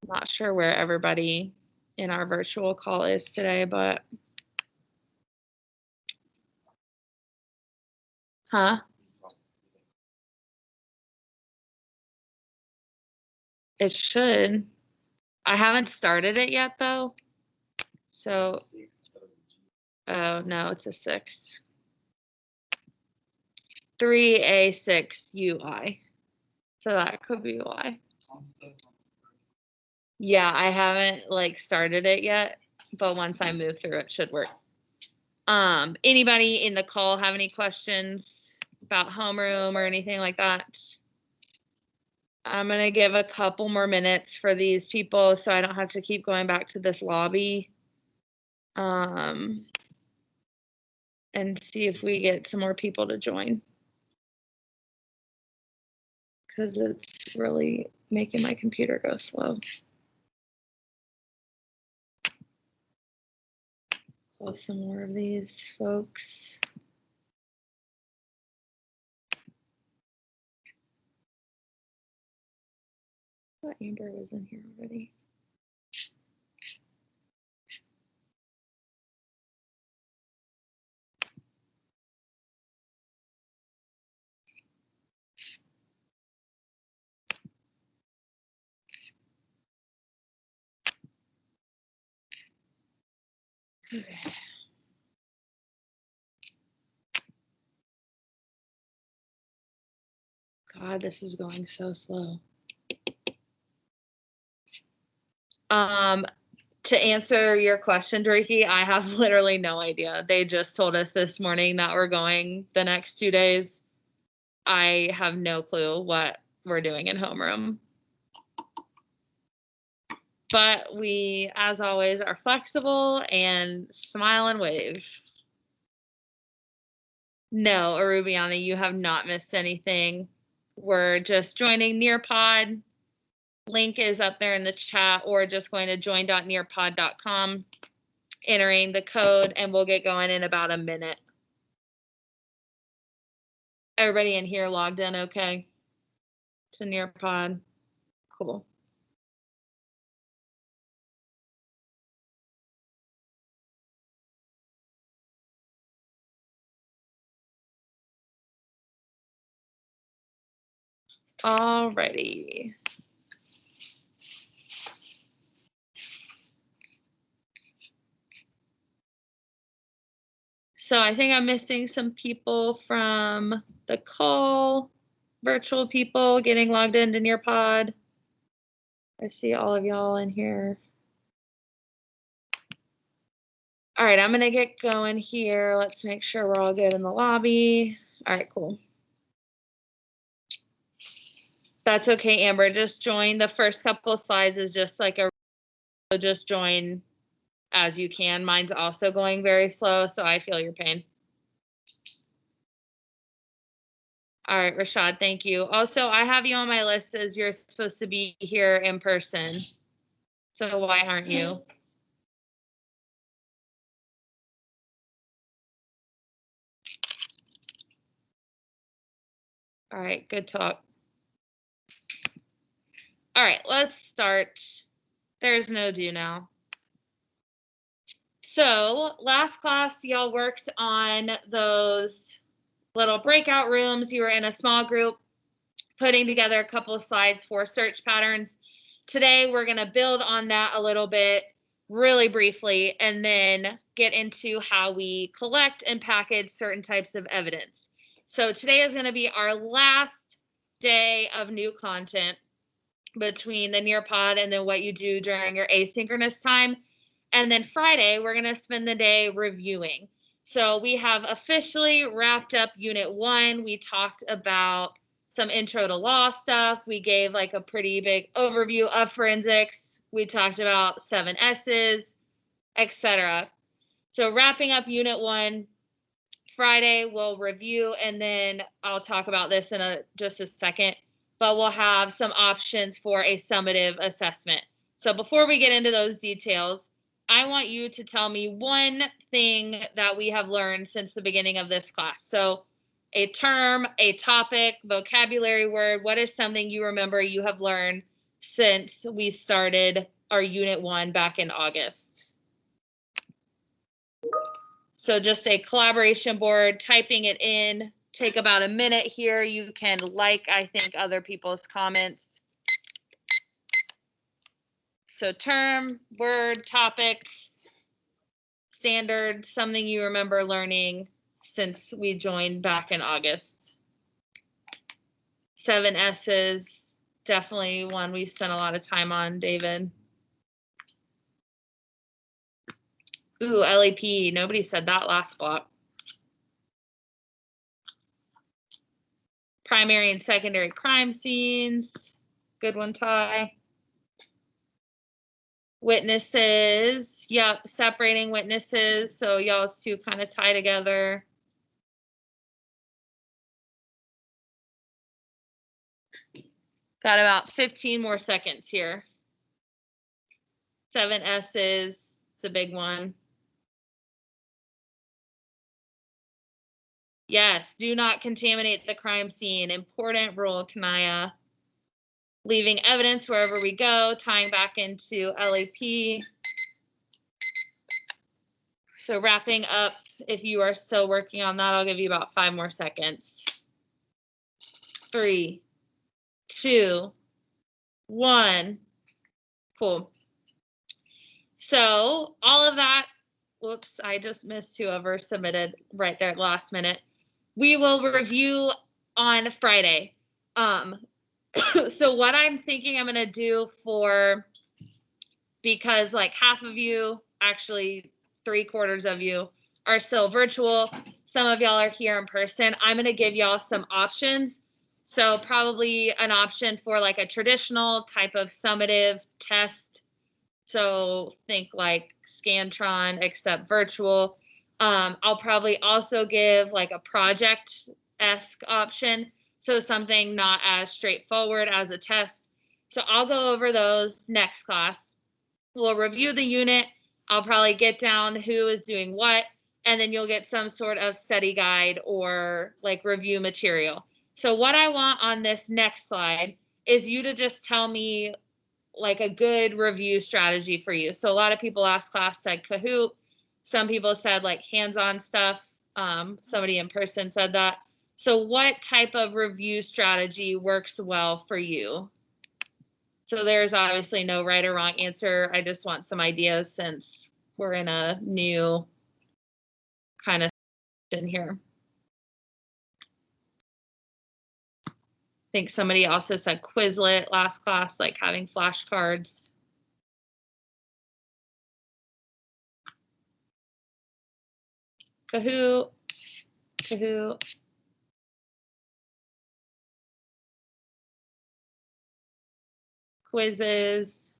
Not sure where everybody in our virtual call is today, but it should. I haven't started it yet though. So, oh no, it's a 6. 3A6 UI. So that could be why. Yeah, I haven't like started it yet, but once I move through it should work. Anybody in the call have any questions about homeroom or anything like that? I'm gonna give a couple more minutes for these people so I don't have to keep going back to this lobby. And see if we get some more people to join. Because it's really making my computer go slow. Close some more of these folks. I thought Amber was in here already. Okay. God, this is going so slow. To answer your question, Drakey, I have literally no idea. They just told us this morning that we're going the next 2 days. I have no clue what we're doing in homeroom. But we, as always, are flexible and smile and wave. No, Arubiana, you have not missed anything. We're just joining Nearpod. Link is up there in the chat, or just going to join.nearpod.com, entering the code, and we'll get going in about a minute. Everybody in here logged in okay to Nearpod? Cool. Alrighty. So I think I'm missing some people from the call, virtual people getting logged into Nearpod. I see all of y'all in here. All right, I'm gonna get going here. Let's make sure we're all good in the lobby. All right, cool. That's okay, Amber. Just join. The first couple of slides is just like a, just join as you can. Mine's also going very slow, so I feel your pain. All right, Rashad, thank you. Also, I have you on my list as you're supposed to be here in person. So why aren't you? All right, good talk. All right, let's start. There's no do now. So last class, y'all worked on those little breakout rooms. You were in a small group, putting together a couple of slides for search patterns. Today, we're going to build on that a little bit, really briefly, and then get into how we collect and package certain types of evidence. So today is going to be our last day of new content between the Nearpod and then what you do during your asynchronous time. And then Friday, we're going to spend the day reviewing. So we have officially wrapped up Unit 1. We talked about some intro to law stuff. We gave like a pretty big overview of forensics. We talked about 7 S's, etc. So wrapping up Unit 1, Friday we'll review, and then I'll talk about this in just a second, but we'll have some options for a summative assessment. So before we get into those details, I want you to tell me one thing that we have learned since the beginning of this class. So a term, a topic, vocabulary word, what is something you remember you have learned since we started our Unit 1 back in August. So just a collaboration board, typing it in. Take about a minute here. You can I think, other people's comments. So term, word, topic, standard, something you remember learning since we joined back in August. 7 S's, definitely one we've spent a lot of time on, David. Ooh, LAP, nobody said that last block. Primary and secondary crime scenes, good one, Ty. Witnesses, yep, separating witnesses, so y'all's two kind of tie together. Got about 15 more seconds here. 7 S's, it's a big one. Yes, do not contaminate the crime scene. Important rule, Kanaya. Leaving evidence wherever we go, tying back into LAP. So wrapping up, if you are still working on that, I'll give you about 5 more seconds. 3, 2, 1. Cool. So all of that, whoops, I just missed whoever submitted right there at the last minute. We will review on Friday. So what I'm thinking I'm going to do because like half of you, actually 3/4 of you are still virtual. Some of y'all are here in person. I'm going to give y'all some options. So probably an option for like a traditional type of summative test. So think like Scantron, except virtual. I'll probably also give like a project-esque option. So something not as straightforward as a test. So I'll go over those next class. We'll review the unit. I'll probably get down who is doing what, and then you'll get some sort of study guide or like review material. So what I want on this next slide is you to just tell me like a good review strategy for you. So a lot of people last class said Kahoot. Some people said like hands-on stuff. Somebody in person said that. So what type of review strategy works well for you? So there's obviously no right or wrong answer. I just want some ideas since we're in a new kind of in here. I think somebody also said Quizlet last class, like having flashcards. Kahoot, Kahoot. Quizzes,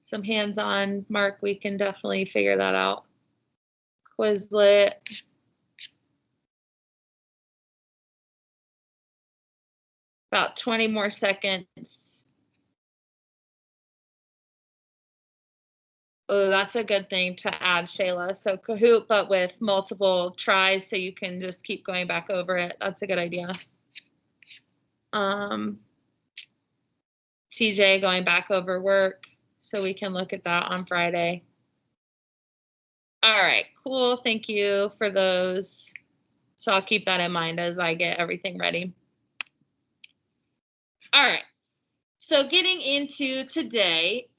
some hands-on. Mark, we can definitely figure that out. Quizlet. About 20 more seconds. Oh, that's a good thing to add, Shayla. So Kahoot, but with multiple tries, so you can just keep going back over it. That's a good idea. TJ going back over work, so we can look at that on Friday. All right, cool. Thank you for those. So I'll keep that in mind as I get everything ready. All right, so getting into today,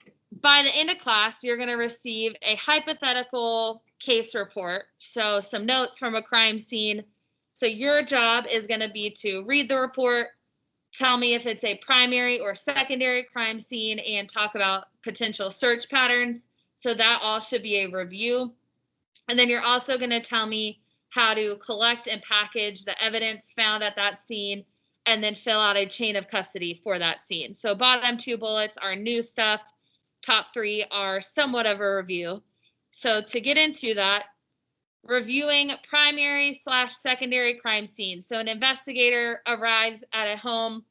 by the end of class, you're going to receive a hypothetical case report. So some notes from a crime scene. So your job is going to be to read the report, tell me if it's a primary or secondary crime scene, and talk about potential search patterns. So that all should be a review. And then you're also going to tell me how to collect and package the evidence found at that scene, and then fill out a chain of custody for that scene. So bottom 2 bullets are new stuff. Top 3 are somewhat of a review. So to get into that, reviewing primary/secondary crime scene. So an investigator arrives at a home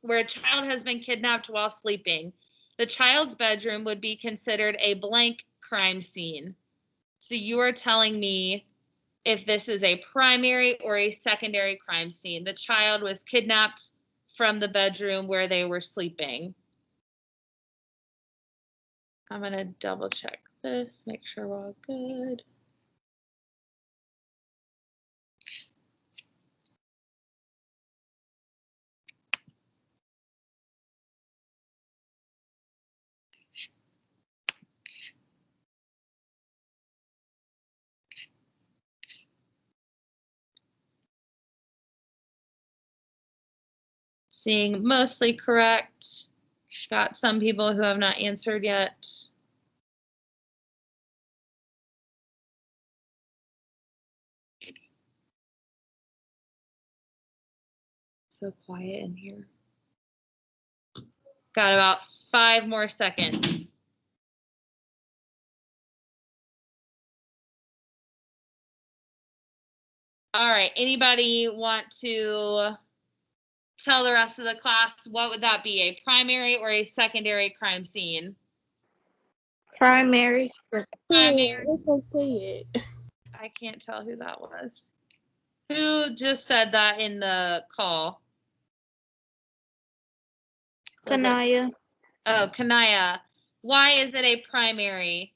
where a child has been kidnapped while sleeping. The child's bedroom would be considered a blank crime scene. So you are telling me if this is a primary or a secondary crime scene. The child was kidnapped from the bedroom where they were sleeping. I'm going to double check this, make sure we're all good. Seeing mostly correct. Got some people who have not answered yet. So quiet in here. Got about 5 more seconds. All right, anybody want to tell the rest of the class what would that be, a primary or a secondary crime scene? Primary. Primary. Say it. I can't tell who that was. Who just said that in the call? Kanaya. Oh, Kanaya. Why is it a primary?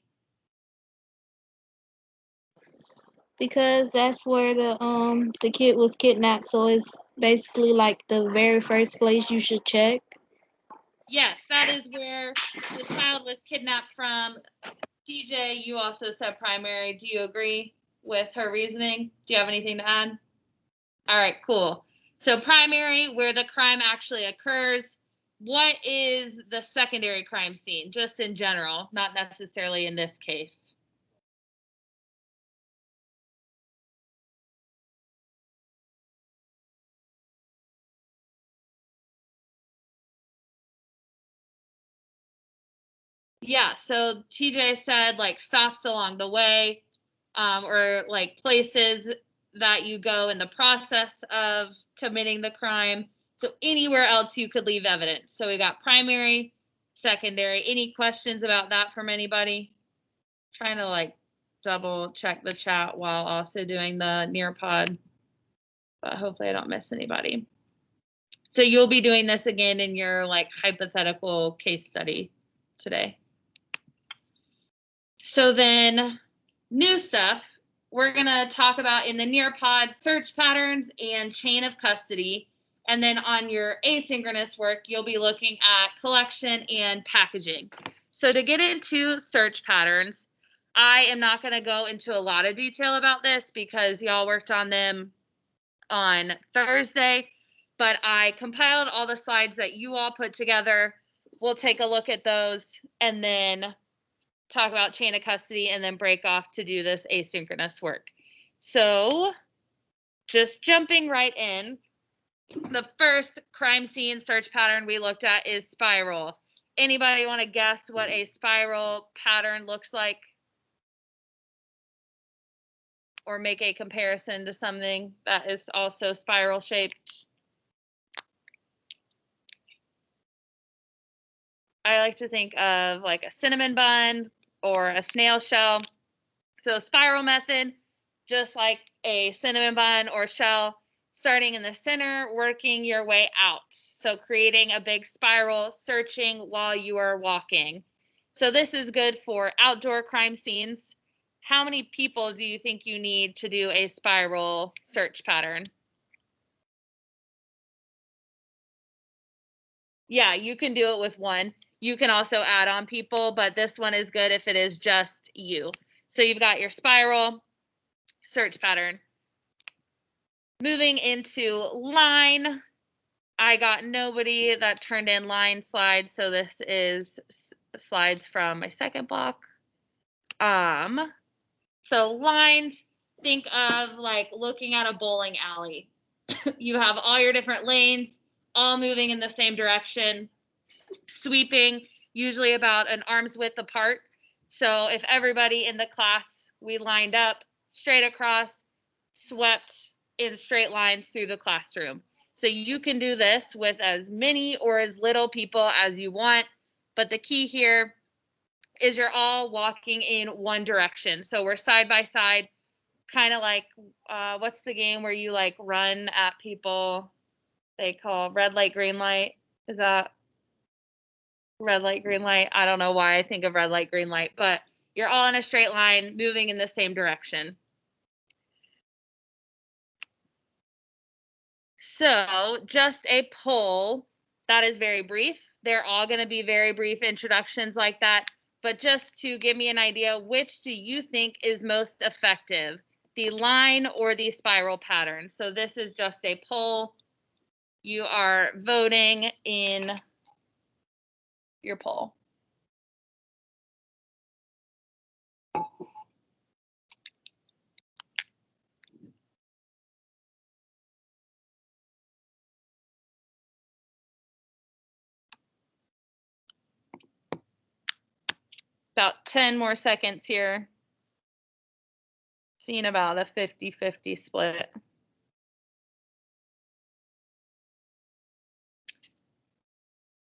Because that's where the kid was kidnapped, so it's basically like the very first place you should check. Yes, that is where the child was kidnapped from. TJ, you also said primary. Do you agree with her reasoning? Do you have anything to add? All right, cool. So primary, where the crime actually occurs. What is the secondary crime scene, just in general, not necessarily in this case? Yeah, so TJ said like stops along the way, or like places that you go in the process of committing the crime. So anywhere else you could leave evidence. So we got primary, secondary. Any questions about that from anybody? Trying to like double check the chat while also doing the Nearpod, but hopefully I don't miss anybody. So you'll be doing this again in your like hypothetical case study today. So then new stuff, we're going to talk about in the Nearpod search patterns and chain of custody. And then on your asynchronous work, you'll be looking at collection and packaging. So to get into search patterns, I am not going to go into a lot of detail about this because y'all worked on them on Thursday, but I compiled all the slides that you all put together. We'll take a look at those and then talk about chain of custody and then break off to do this asynchronous work. So just jumping right in, the first crime scene search pattern we looked at is spiral. Anybody want to guess what a spiral pattern looks like? Or make a comparison to something that is also spiral shaped? I like to think of like a cinnamon bun or a snail shell. So spiral method, just like a cinnamon bun or shell, starting in the center, working your way out. So creating a big spiral, searching while you are walking. So this is good for outdoor crime scenes. How many people do you think you need to do a spiral search pattern? Yeah, you can do it with one. You can also add on people, but this one is good if it is just you. So you've got your spiral search pattern. Moving into line, I got nobody that turned in line slides, so this is slides from my second block. So lines, think of like looking at a bowling alley. You have all your different lanes, all moving in the same direction, sweeping, usually about an arm's width apart. So if everybody in the class, we lined up straight across, swept in straight lines through the classroom. So you can do this with as many or as little people as you want. But the key here is you're all walking in one direction. So we're side by side, kind of like, what's the game where you like run at people? they call red light, green light. Is that red light, green light? I don't know why I think of red light, green light, but you're all in a straight line moving in the same direction. So just a poll that is very brief. They're all going to be very brief introductions like that. But just to give me an idea, which do you think is most effective, the line or the spiral pattern? So this is just a poll. You are voting in your poll. About 10 more seconds here. Seeing about a 50-50 split.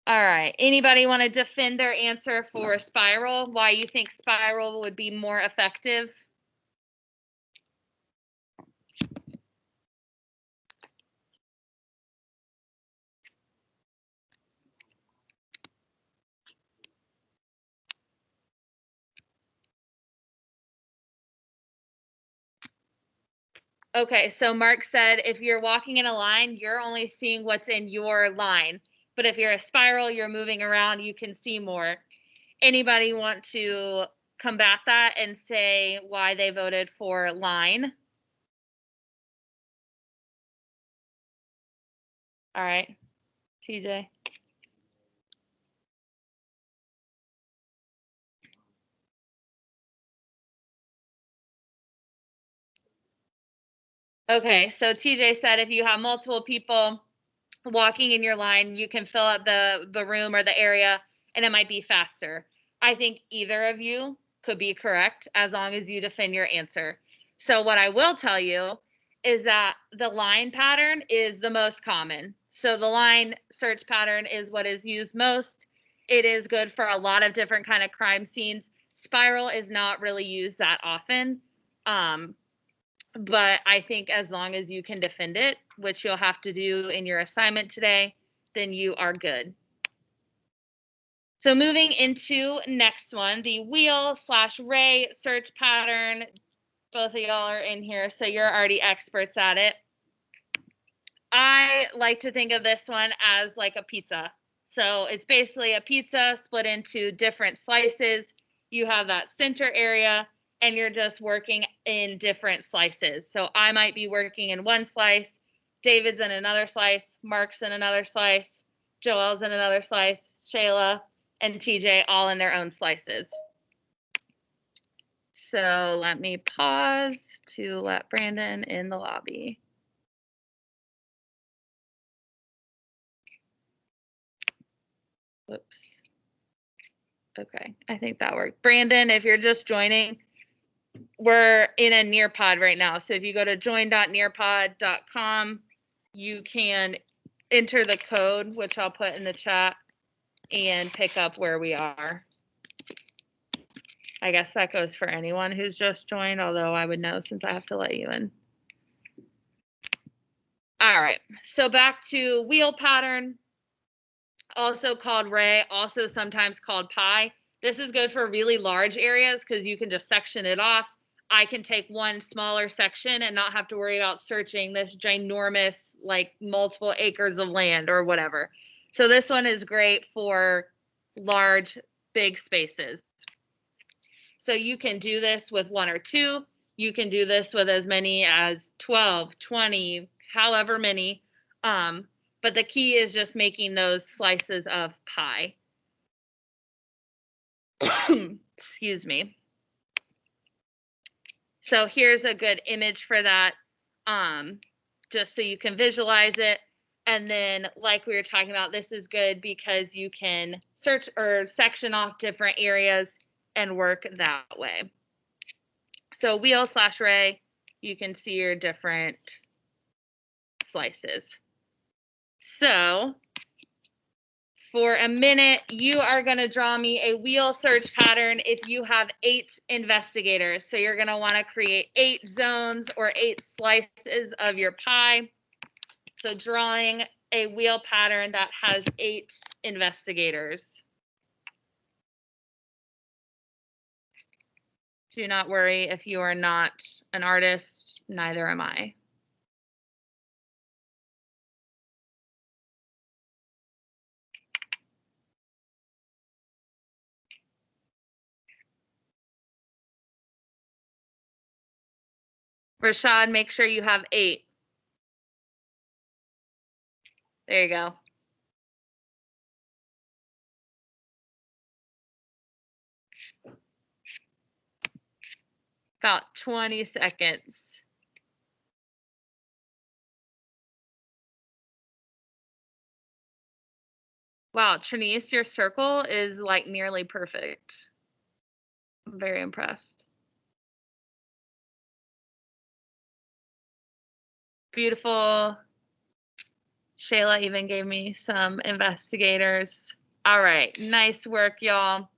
All right. Anybody want to defend their answer for spiral? Why you think spiral would be more effective? Okay, so Mark said if you're walking in a line, you're only seeing what's in your line. But if you're a spiral, you're moving around, you can see more. Anybody want to combat that and say why they voted for line? All right, TJ. Okay, so TJ said if you have multiple people walking in your line, you can fill up the room or the area and it might be faster. I think either of you could be correct as long as you defend your answer. So what I will tell you is that the line pattern is the most common. So the line search pattern is what is used most. It is good for a lot of different kind of crime scenes. Spiral is not really used that often. But I think as long as you can defend it, which you'll have to do in your assignment today, then you are good. So moving into next one, the wheel/ray search pattern. Both of y'all are in here, so you're already experts at it. I like to think of this one as like a pizza. So it's basically a pizza split into different slices. You have that center area and you're just working in different slices. So I might be working in one slice, David's in another slice, Mark's in another slice, Joelle's in another slice, Shayla and TJ all in their own slices. So let me pause to let Brandon in the lobby. Whoops. Okay, I think that worked. Brandon, if you're just joining, we're in a Nearpod right now. So if you go to join.nearpod.com, you can enter the code, which I'll put in the chat, and pick up where we are. I guess that goes for anyone who's just joined, although I would know since I have to let you in. All right, so back to wheel pattern, also called ray, also sometimes called pie. This is good for really large areas because you can just section it off. I can take one smaller section and not have to worry about searching this ginormous, like multiple acres of land or whatever. So this one is great for large, big spaces. So you can do this with one or two. You can do this with as many as 12, 20, however many. But the key is just making those slices of pie. Excuse me. So here's a good image for that, just so you can visualize it. And then like we were talking about, this is good because you can search or section off different areas and work that way. So wheel/ray, you can see your different slices. So for a minute, you are going to draw me a wheel search pattern if you have 8 investigators. So you're going to want to create 8 zones or 8 slices of your pie. So drawing a wheel pattern that has 8 investigators. Do not worry if you are not an artist, neither am I. Rashad, make sure you have 8. There you go. About 20 seconds. Wow, Trinice, your circle is like nearly perfect. I'm very impressed. Beautiful. Shayla even gave me some investigators. All right, nice work, y'all.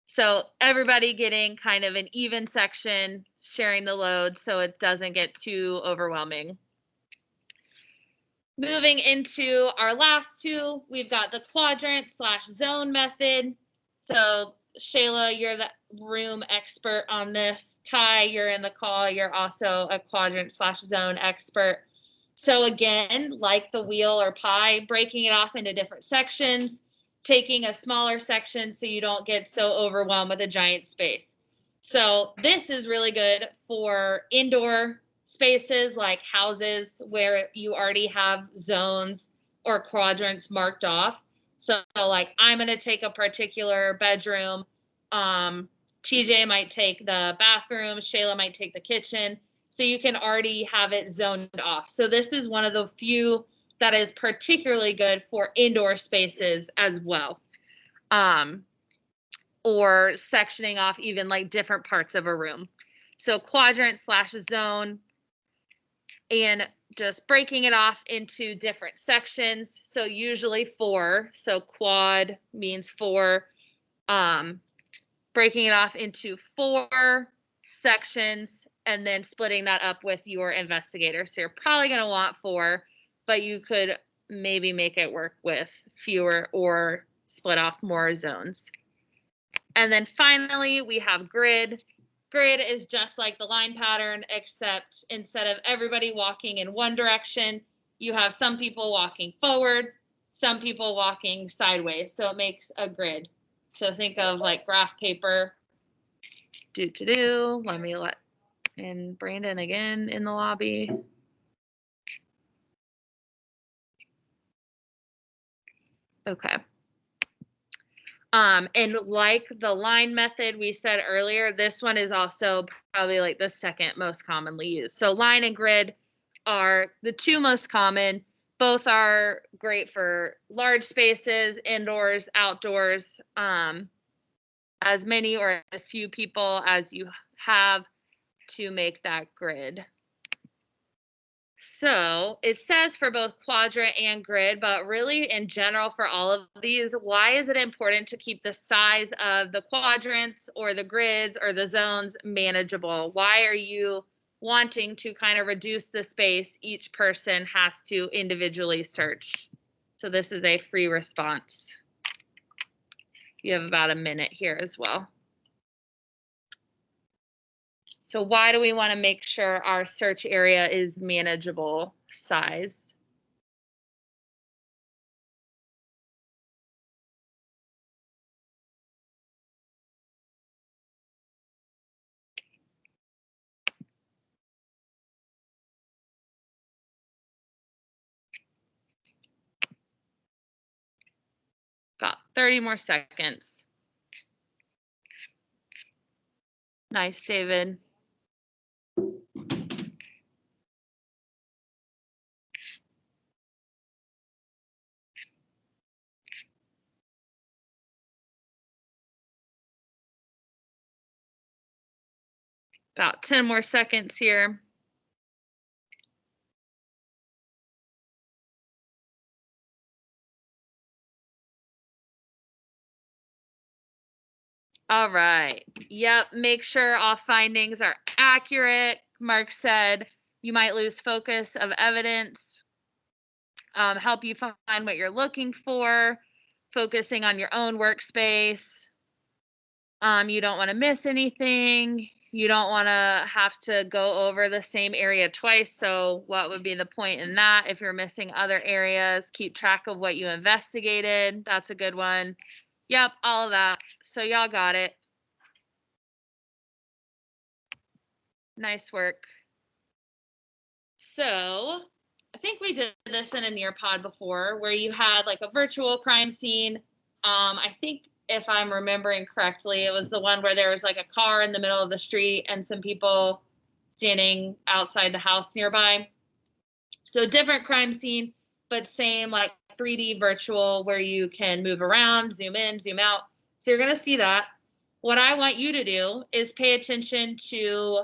So everybody getting kind of an even section, sharing the load so it doesn't get too overwhelming. Moving into our last two, we've got the quadrant/zone method. So Shayla, you're the room expert on this. Ty, you're in the call. You're also a quadrant/zone expert. So again, like the wheel or pie, breaking it off into different sections, taking a smaller section so you don't get so overwhelmed with a giant space. So this is really good for indoor spaces like houses where you already have zones or quadrants marked off. So like I'm going to take a particular bedroom. TJ might take the bathroom. Shayla might take the kitchen. So you can already have it zoned off. So this is one of the few that is particularly good for indoor spaces as well. Or sectioning off even like different parts of a room. So quadrant/zone, and just breaking it off into different sections. So usually 4. So quad means 4. Breaking it off into 4 sections and then splitting that up with your investigator. So you're probably going to want 4, but you could maybe make it work with fewer or split off more zones. And then finally, we have grid. Grid is just like the line pattern, except instead of everybody walking in one direction, you have some people walking forward, some people walking sideways. So it makes a grid. So think of like graph paper. Let me let in Brandon again in the lobby. Okay. And like the line method we said earlier, this one is also probably like the second most commonly used. So line and grid are the 2 most common. Both are great for large spaces, indoors, outdoors, as many or as few people as you have to make that grid. So it says for both quadrant and grid, but really in general for all of these, why is it important to keep the size of the quadrants or the grids or the zones manageable? Why are you wanting to kind of reduce the space each person has to individually search? So this is a free response. You have about a minute here as well. So why do we want to make sure our search area is manageable size? About 30 more seconds. Nice, David. About 10 more seconds here. All right. Yep. Make sure all findings are accurate. Mark said you might lose focus of evidence. help you find what you're looking for, focusing on your own workspace. You don't want to miss anything. You don't want to have to go over the same area twice. So what would be the point in that? If you're missing other areas, keep track of what you investigated. That's a good one. Yep, all of that. So y'all got it. Nice work. So I think we did this in a Nearpod before where you had like a virtual crime scene. I think if I'm remembering correctly, it was the one where there was like a car in the middle of the street and some people standing outside the house nearby. So different crime scene, but same like 3D virtual where you can move around, zoom in, zoom out. So you're going to see that. What I want you to do is pay attention to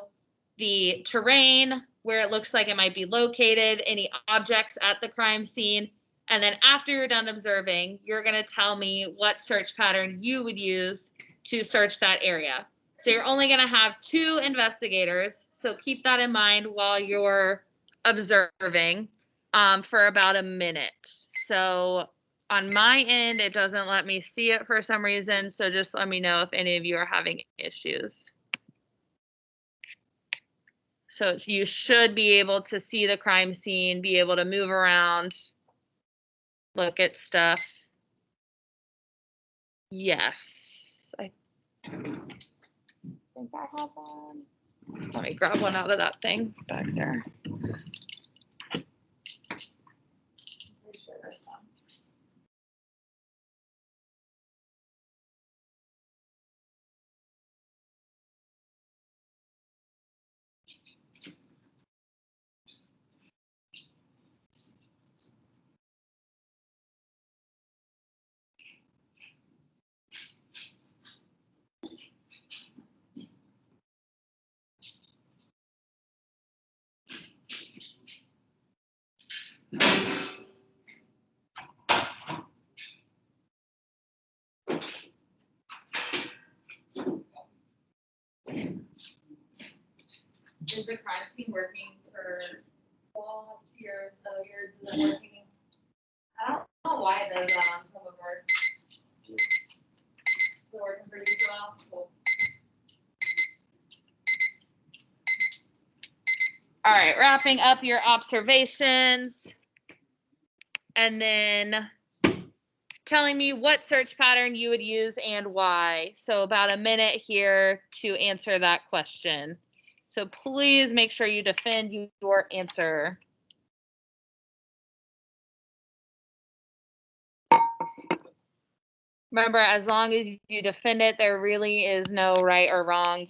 the terrain, where it looks like it might be located, any objects at the crime scene. And then after you're done observing, you're going to tell me what search pattern you would use to search that area. So you're only going to have 2 investigators. So keep that in mind while you're observing for about a minute. So on my end, it doesn't let me see it for some reason. So just let me know if any of you are having issues. So you should be able to see the crime scene, be able to move around, look at stuff. Yes. I think I have one. Let me grab one out of that thing back there. Is the crime scene working for all years? Is it working? I don't know why it does on some of ours. Is it working for you, Joel? Cool. All right, wrapping up your observations and then telling me what search pattern you would use and why. So about a minute here to answer that question. So please make sure you defend your answer. Remember, as long as you defend it, there really is no right or wrong.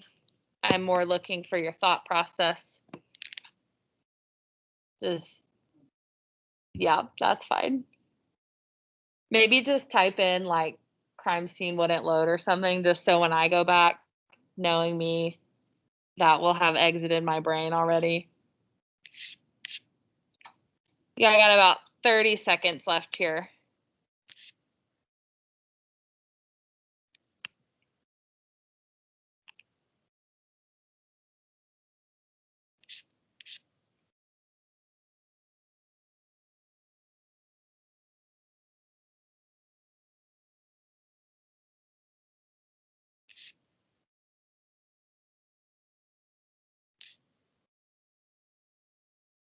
I'm more looking for your thought process. Just, yeah, that's fine. Maybe just type in like crime scene wouldn't load or something, just so when I go back, knowing me, that will have exited my brain already. Yeah, I got about 30 seconds left here.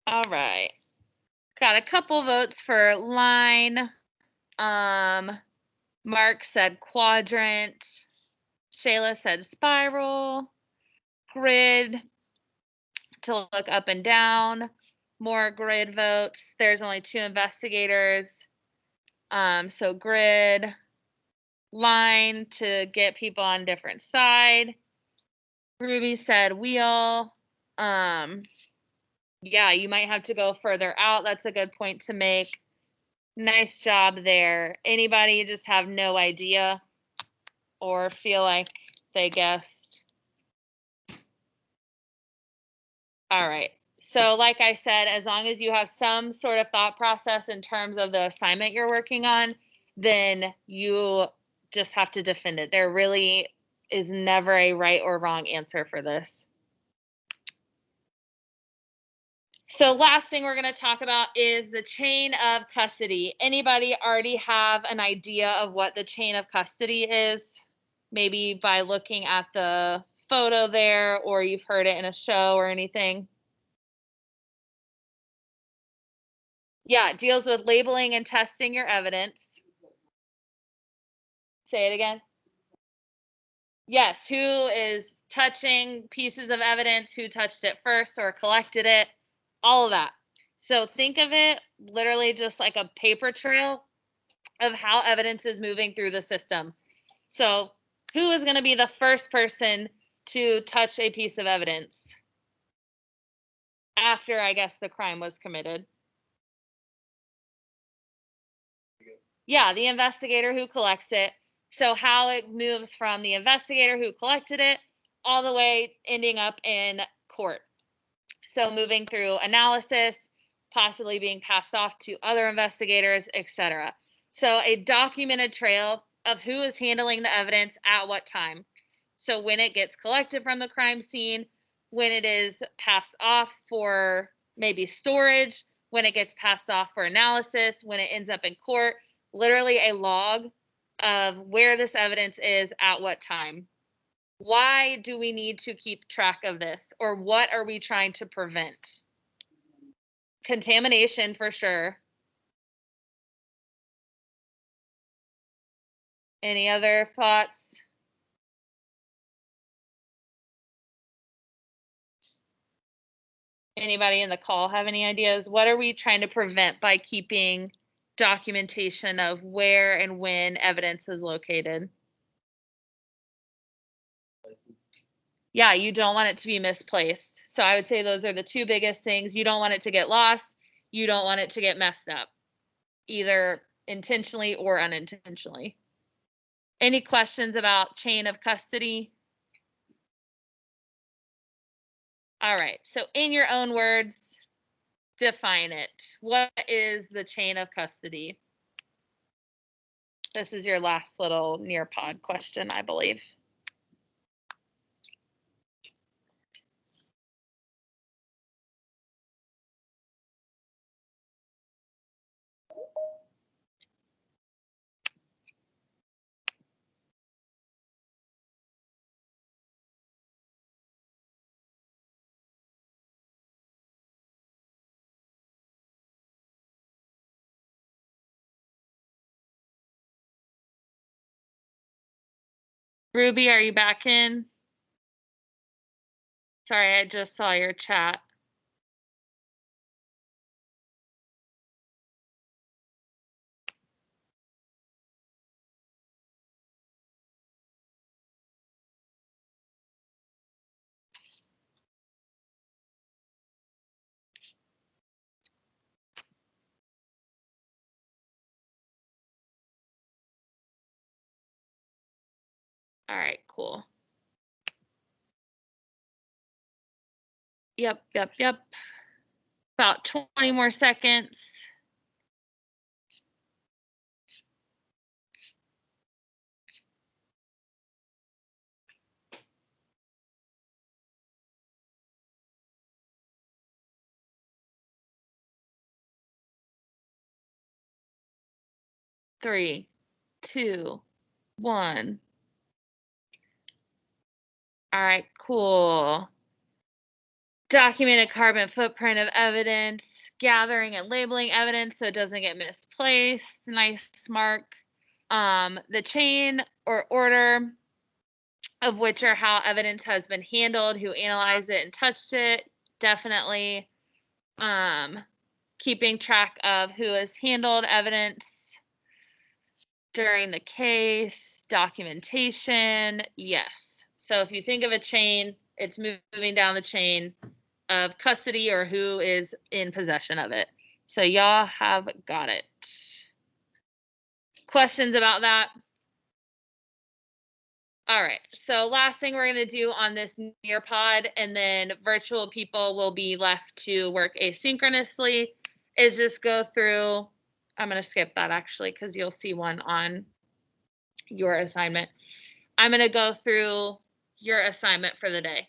All right. Got a couple votes for line. Mark said quadrant. Shayla said spiral. Grid to look up and down. More grid votes. There's only 2 investigators. So grid. Line to get people on different side. Ruby said wheel. Yeah, you might have to go further out. That's a good point to make. Nice job there. Anybody just have no idea or feel like they guessed? All right. So like I said, as long as you have some sort of thought process in terms of the assignment you're working on, then you just have to defend it. There really is never a right or wrong answer for this. So last thing we're going to talk about is the chain of custody. Anybody already have an idea of what the chain of custody is? Maybe by looking at the photo there, or you've heard it in a show or anything. Yeah, it deals with labeling and testing your evidence. Say it again. Yes, who is touching pieces of evidence, who touched it first or collected it, all of that. So think of it literally just like a paper trail of how evidence is moving through the system. So who is going to be the first person to touch a piece of evidence after, I guess, the crime was committed? Yeah, the investigator who collects it. So how it moves from the investigator who collected it all the way ending up in court. So moving through analysis, possibly being passed off to other investigators, etc. So a documented trail of who is handling the evidence at what time. So when it gets collected from the crime scene, when it is passed off for maybe storage, when it gets passed off for analysis, when it ends up in court, literally a log of where this evidence is at what time. Why do we need to keep track of this? Or what are we trying to prevent? Contamination for sure. Any other thoughts? Anybody in the call have any ideas? What are we trying to prevent by keeping documentation of where and when evidence is located? Yeah, you don't want it to be misplaced. So I would say those are the two biggest things. You don't want it to get lost. You don't want it to get messed up, either intentionally or unintentionally. Any questions about chain of custody? All right, so in your own words, define it. What is the chain of custody? This is your last little Nearpod question, I believe. Ruby, are you back in? Sorry, I just saw your chat. All right, cool. Yep. About 20 more seconds. Three, two, one. All right, cool. Documented carbon footprint of evidence, gathering and labeling evidence so it doesn't get misplaced. Nice mark. The chain or order of which are how evidence has been handled, who analyzed it and touched it. Definitely keeping track of who has handled evidence during the case, documentation. Yes. So if you think of a chain, it's moving down the chain of custody or who is in possession of it. So y'all have got it. Questions about that? All right, so last thing we're going to do on this Nearpod, and then virtual people will be left to work asynchronously, is just go through. I'm going to skip that actually because you'll see one on your assignment. I'm going to go through your assignment for the day.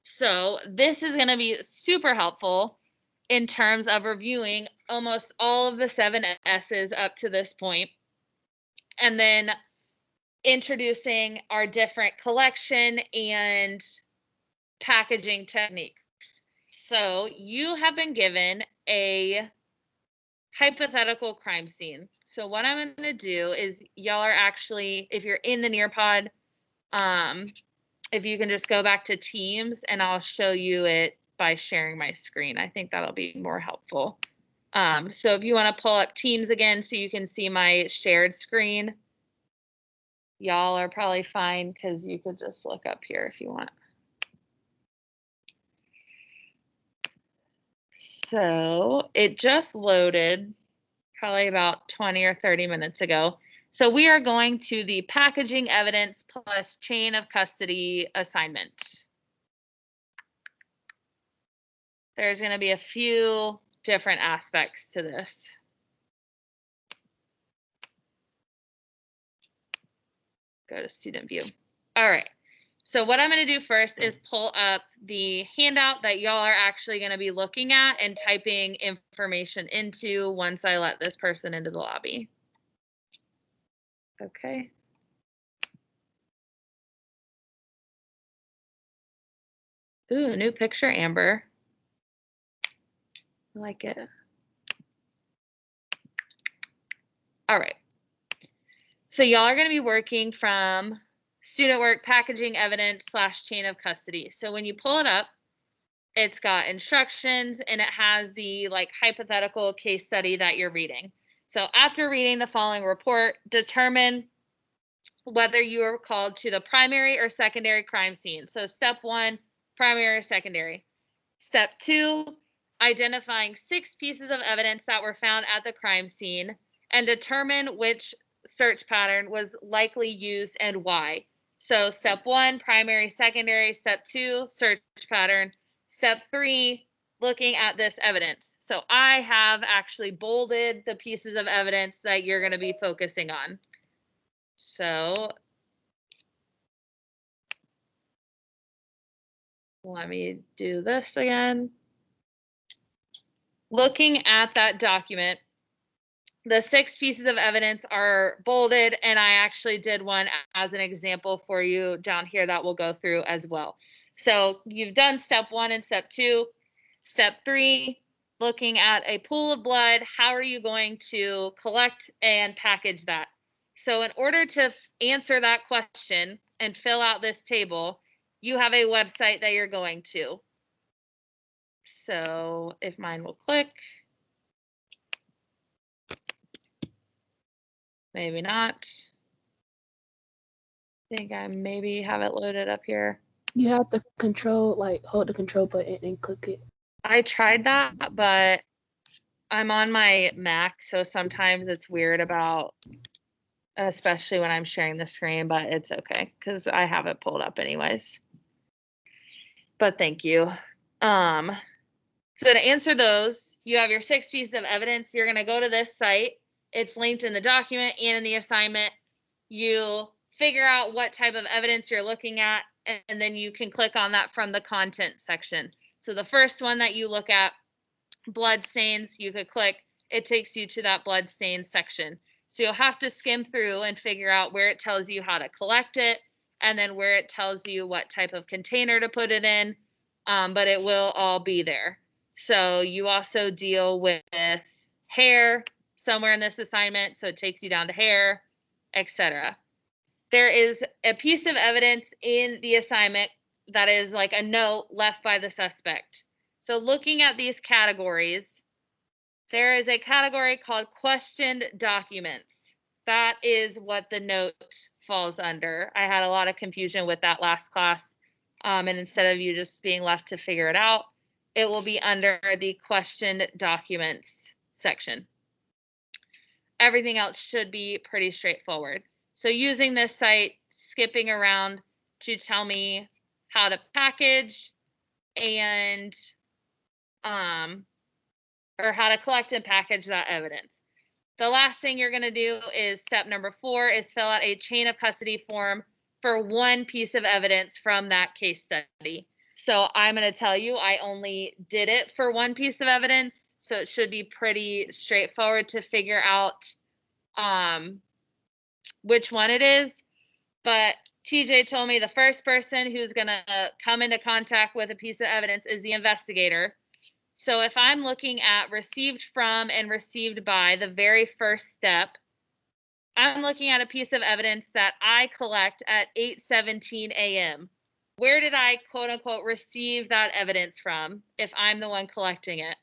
So this is going to be super helpful in terms of reviewing almost all of the 7 S's up to this point, and then introducing our different collection and packaging techniques. So you have been given a hypothetical crime scene. So what I'm going to do is y'all are actually, if you're in the Nearpod, if you can just go back to Teams and I'll show you it by sharing my screen. I think that'll be more helpful. So if you want to pull up Teams again so you can see my shared screen, y'all are probably fine because you could just look up here if you want. So it just loaded probably about 20 or 30 minutes ago. So we are going to the packaging evidence plus chain of custody assignment. There's going to be a few different aspects to this. Go to student view. All right. So what I'm going to do first is pull up the handout that y'all are actually going to be looking at and typing information into once I let this person into the lobby. Okay. Ooh, new picture, Amber. I like it. All right. So y'all are going to be working from student work, packaging evidence / chain of custody. So when you pull it up, it's got instructions and it has the like hypothetical case study that you're reading. So after reading the following report, determine whether you are called to the primary or secondary crime scene. So step 1, primary or secondary. Step 2, identifying 6 pieces of evidence that were found at the crime scene and determine which search pattern was likely used and why. So step 1, primary, secondary. Step 2, search pattern. Step 3, looking at this evidence. So I have actually bolded the pieces of evidence that you're going to be focusing on. So let me do this again. Looking at that document, the 6 pieces of evidence are bolded, and I actually did one as an example for you down here that we'll go through as well. So you've done step 1 and step 2. Step 3, looking at a pool of blood, how are you going to collect and package that? So in order to answer that question and fill out this table, you have a website that you're going to. So if mine will click, maybe not. I think I maybe have it loaded up here. You have to hold the control button and click it. I tried that, but I'm on my Mac, so sometimes it's weird about, especially when I'm sharing the screen, but it's okay because I have it pulled up anyways. But thank you. So to answer those, you have your 6 pieces of evidence. You're going to go to this site. It's linked in the document and in the assignment. You figure out what type of evidence you're looking at, and then you can click on that from the content section. So the first one that you look at, blood stains, you could click, it takes you to that blood stains section. So you'll have to skim through and figure out where it tells you how to collect it, and then where it tells you what type of container to put it in, but it will all be there. So you also deal with hair somewhere in this assignment, so it takes you down to hair, etc. There is a piece of evidence in the assignment that is like a note left by the suspect. So looking at these categories, there is a category called questioned documents. That is what the note falls under. I had a lot of confusion with that last class. And instead of you just being left to figure it out, it will be under the questioned documents section. Everything else should be pretty straightforward. So using this site, skipping around to tell me how to package and or how to collect and package that evidence. The last thing you're going to do is step number 4 is fill out a chain of custody form for one piece of evidence from that case study. So I'm going to tell you, I only did it for one piece of evidence. So it should be pretty straightforward to figure out which one it is. But TJ told me the first person who's going to come into contact with a piece of evidence is the investigator. So if I'm looking at received from and received by, the very first step, I'm looking at a piece of evidence that I collect at 8:17 a.m. Where did I, quote unquote, receive that evidence from if I'm the one collecting it?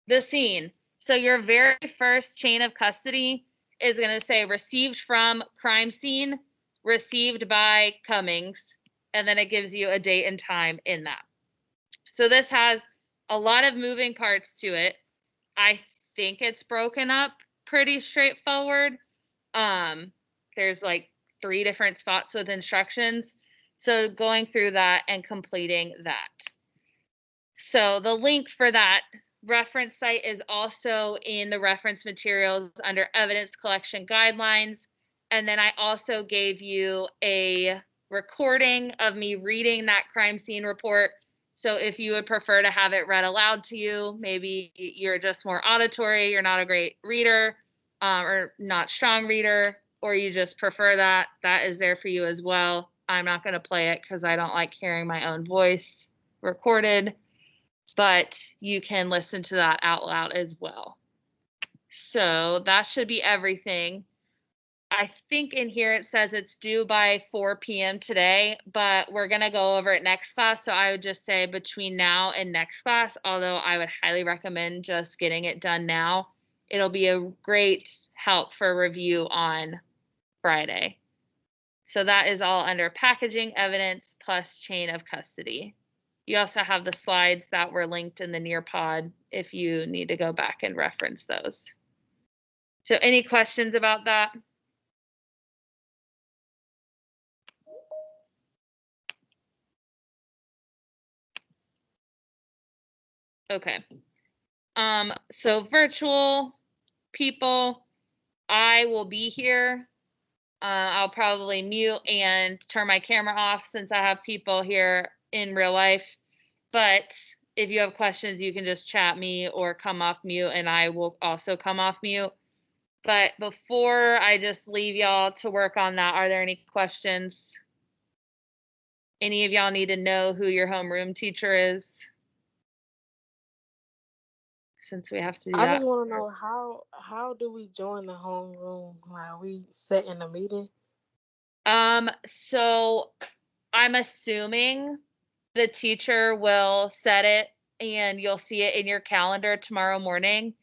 The scene. So your very first chain of custody is going to say received from crime scene, received by Cummings, and then it gives you a date and time in that. So this has a lot of moving parts to it. I think it's broken up pretty straightforward. There's like 3 different spots with instructions. So going through that and completing that. So the link for that reference site is also in the reference materials under evidence collection guidelines. And then I also gave you a recording of me reading that crime scene report. So if you would prefer to have it read aloud to you, maybe you're just more auditory, you're not a great reader, or not strong reader, or you just prefer that, that is there for you as well. I'm not going to play it because I don't like hearing my own voice recorded, but you can listen to that out loud as well. So that should be everything. I think in here it says it's due by 4 p.m. today, but we're going to go over it next class. So I would just say between now and next class, although I would highly recommend just getting it done now. It'll be a great help for review on Friday. So that is all under packaging evidence plus chain of custody. You also have the slides that were linked in the Nearpod if you need to go back and reference those. So any questions about that? Okay. So virtual people, I will be here. I'll probably mute and turn my camera off since I have people here in real life. But if you have questions, you can just chat me or come off mute and I will also come off mute. But before I just leave y'all to work on that, are there any questions? Any of y'all need to know who your homeroom teacher is? Since we have to do I that. just want to know how do we join the homeroom? Like, we set in a meeting? So I'm assuming the teacher will set it and you'll see it in your calendar tomorrow morning.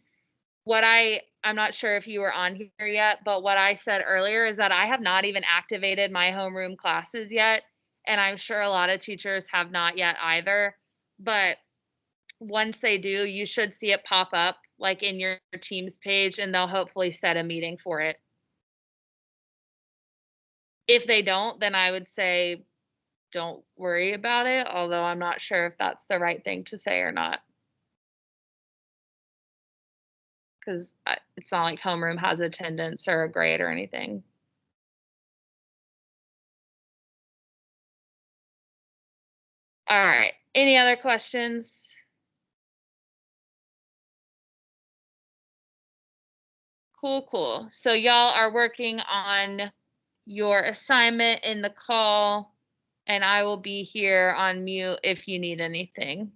I'm not sure if you were on here yet, but what I said earlier is that I have not even activated my homeroom classes yet. And I'm sure a lot of teachers have not yet either. But once they do, you should see it pop up like in your Teams page and they'll hopefully set a meeting for it. If they don't, then I would say don't worry about it, although I'm not sure if that's the right thing to say or not. Because it's not like homeroom has attendance or a grade or anything. All right. Any other questions? Cool. So y'all are working on your assignment in the call, and I will be here on mute if you need anything.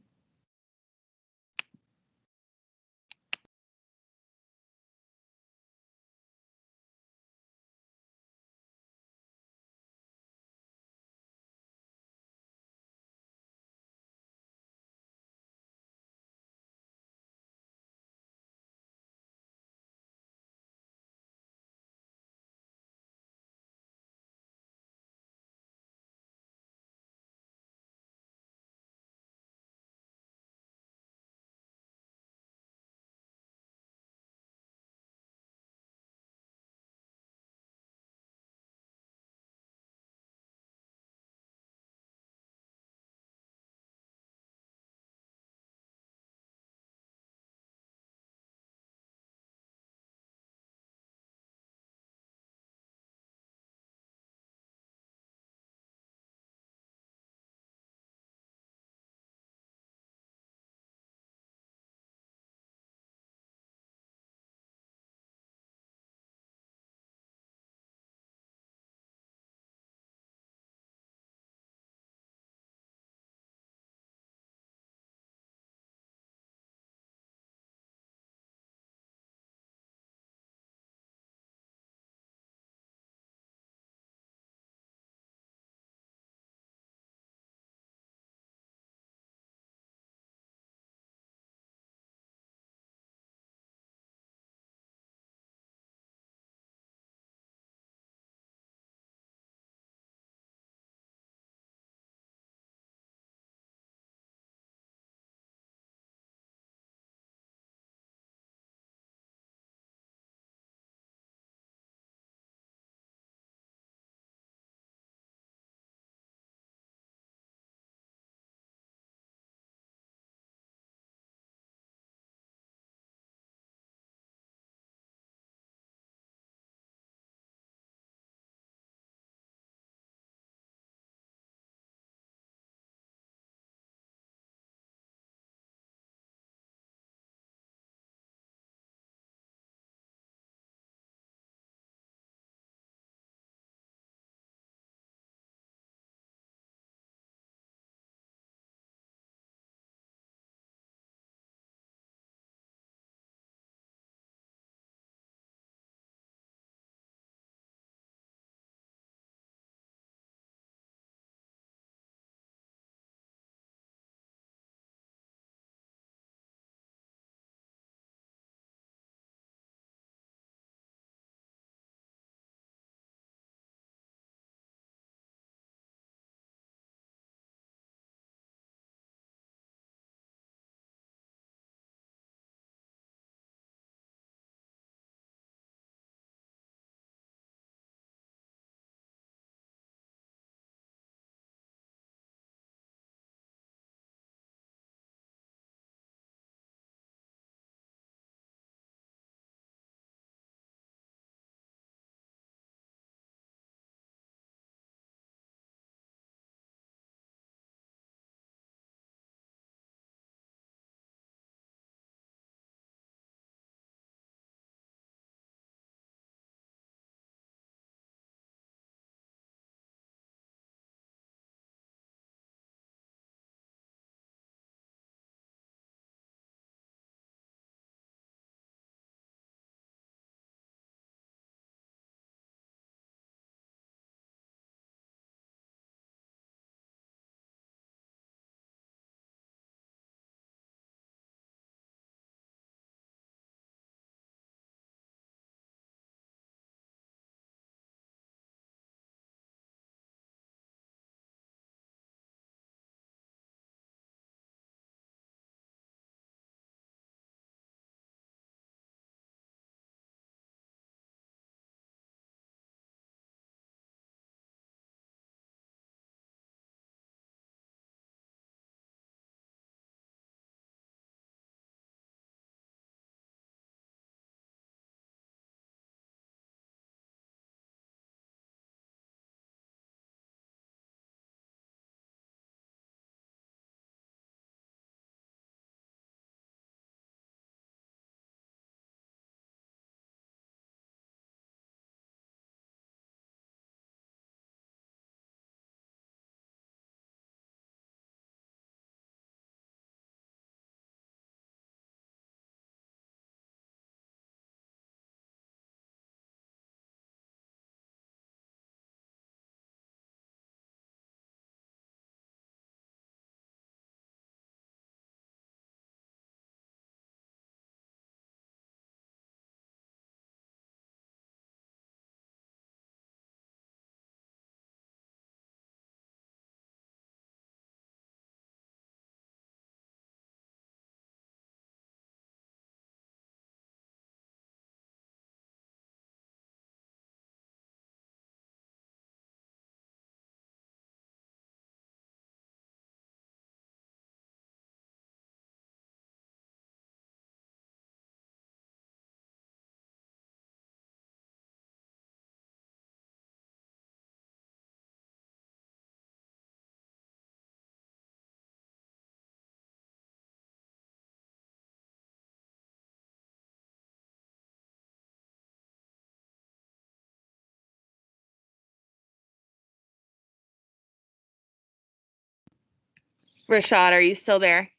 Rashad, are you still there?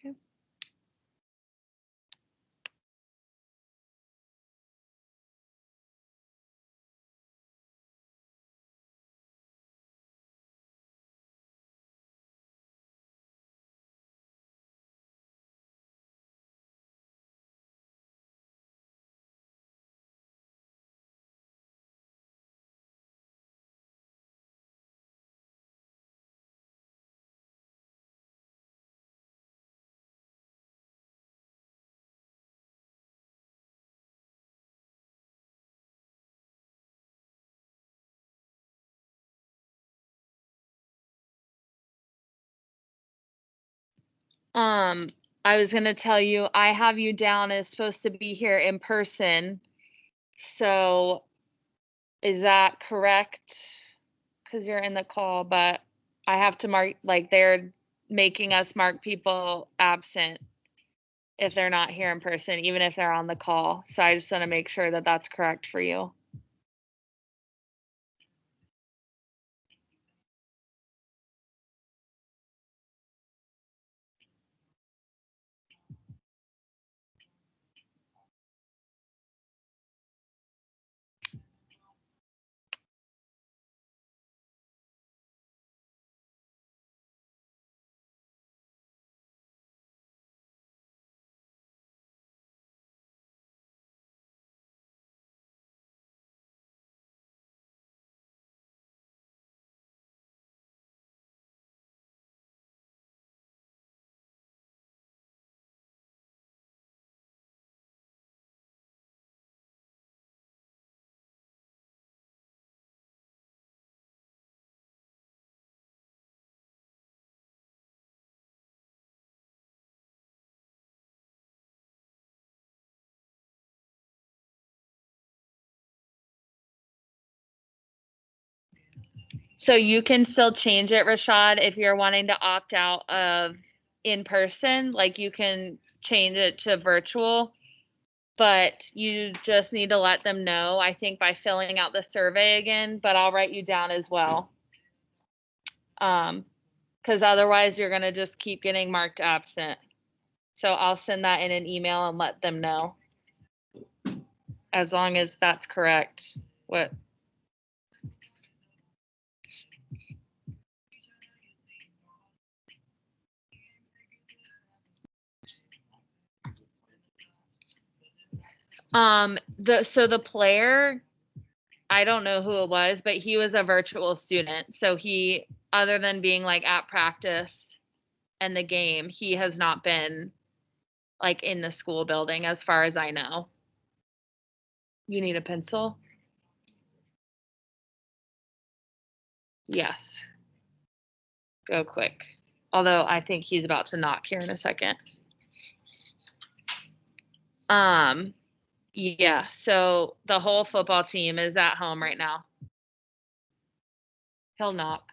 Okay. I was gonna tell you, I have you down as supposed to be here in person. So is that correct? Because you're in the call, but I have to mark, like, they're making us mark people absent if they're not here in person, even if they're on the call. So I just want to make sure that that's correct for you. So you can still change it, Rashad, if you're wanting to opt out of in person, like you can change it to virtual, but you just need to let them know, I think, by filling out the survey again, but I'll write you down as well. Because otherwise you're gonna just keep getting marked absent. So I'll send that in an email and let them know. As long as that's correct. What? The player, I don't know who it was, but he was a virtual student. So he, other than being like at practice and the game, he has not been like in the school building as far as I know. You need a pencil? Yes. Go quick. Although I think he's about to knock here in a second. Yeah, so the whole football team is at home right now. He'll knock.